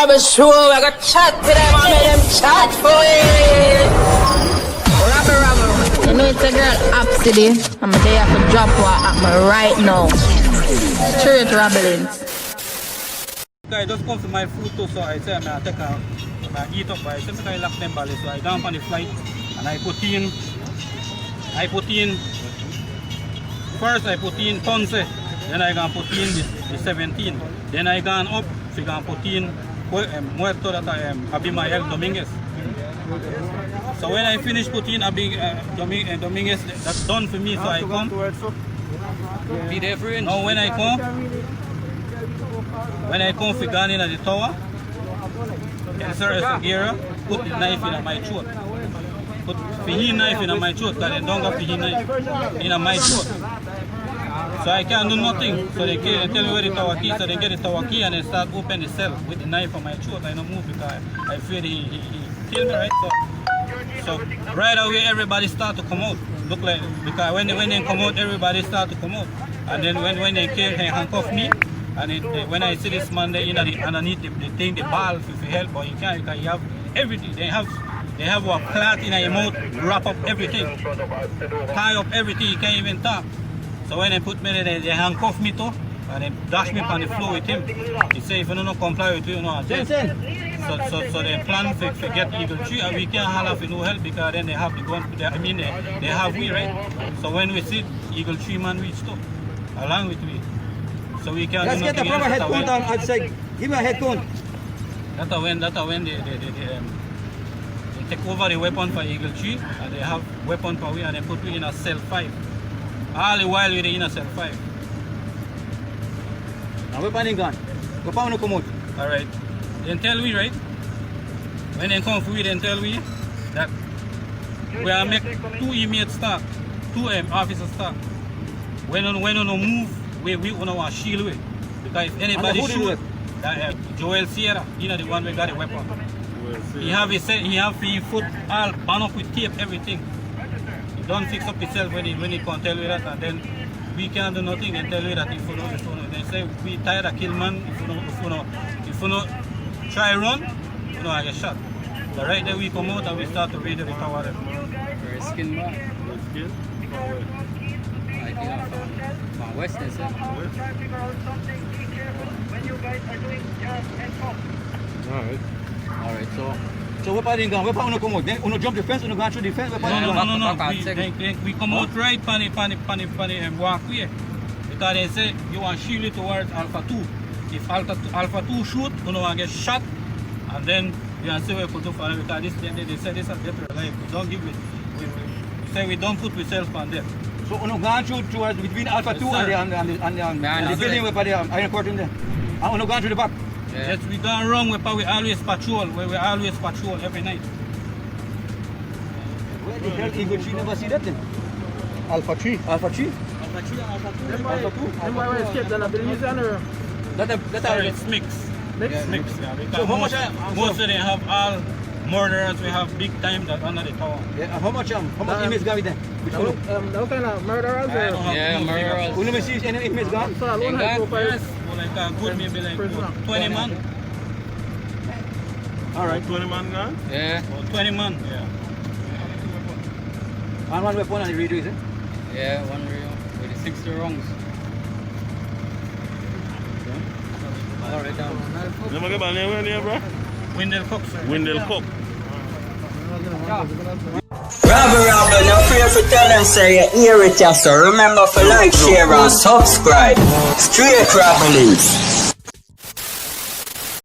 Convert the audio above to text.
Robin show, I got chat to them, I made them chat for it. Robin. You know it's a girl Absidy. I'm there to drop what at me right now. Straight Rabelins. I just come to my food too, so I say I take a eat up. I say I lock them belly, so I down on the flight and I put in first I put in Ponce, then I gonna put in the 17, then I gone up, so I gonna put in Muerto that I am Abimael Dominguez. So when I finish putting Dominguez, that's done for me, so I come. Be there for you. Now when I come for gun in at the tower, insert a gear, put the knife in my throat. Put the knife in my throat, because they don't have the knife in my throat. So I can't do nothing. So they tell me where the tower key, so they get the tower key and they start open the cell with the knife on my throat. I don't move because I fear he kill me, right? So right away everybody start to come out. Look like, because when they come out, everybody start to come out. And then when they came, they handcuff me. And when I see this man there underneath the thing, the ball, if you help, but you can't, because you have everything. They have a cloth in your mouth, wrap up everything, tie up everything, you can't even talk. So when they put me there, they handcuff me too, and they dash me on the floor with him. He say, if you don't comply with you, no, so they plan to get Eagle Tree, and we can't holler for no help, because then they have the gun, they have we, right? So when we see Eagle Tree man reach too, along with we. So we can't Let's do get the proper head count on outside. Give me a head count. That's when they take over the weapon for Eagle Tree, and they have weapon for we, and they put we in a cell 5. All the while we're in a cell 5. Now weapon in gun. Weapon no come out. Alright. Then tell we, right? When they come for we, then tell we that we are make 2 inmates start, 2 officers start. When on move, we on our shield way. Because if anybody shoot, Joel Sierra, you know the one we got a weapon. He have his foot all bound up with tape, everything. He don't fix up himself when he can't tell you that, and then we can't do nothing and tell you that if you know, they say we tired of kill man, if you know try run, you know I get shot. So right there we come out and we start to raid the tower. For skin man. Skin? From West, is it? Alright, so weapon in gun. Weapon no come out. Then uno jump the fence, uno go through the fence. Weapon in gun. No. We come out right pan walkway. Because they say you want shield it towards Alpha 2. If Alpha 2 shoot, you know get shot, and then you can say we put up on it, because they say this is better life. We don't give it. We say we don't put ourselves on them. So uno gone through towards between Alpha 2 and the building where the iron curtain there. And uno gone through the back. Yeah. Yes, we gone wrong we always patrol, where we always patrol every night. Where the hell Eagle Tree never see that then? Alpha 3. Alpha 3? Alpha 2. Them why we escaped the abilities and Sorry, it's mixed. Mixed? Mixed, yeah. Because So how much most of them have all murderers, we have big time that under the tower. Yeah, how much inmates got with them? Which one? What kind of murderers? I don't have Yeah, no murderers. figures. Uno see any inmates gone? So alone has profile. Yes, well, like a good maybe like 20 man. Alright. 20 man gone? Yeah, Or 20 man, yeah. And one weapon on the radio, is it? yeah, one real with the 60 rungs. Alright, down. Never get my name here, bro? Wendell Cook, sir. Wendell Cook. Robin, no fear for tell them say you hear it, yes, so remember for like, share and subscribe. Straight Rabelins.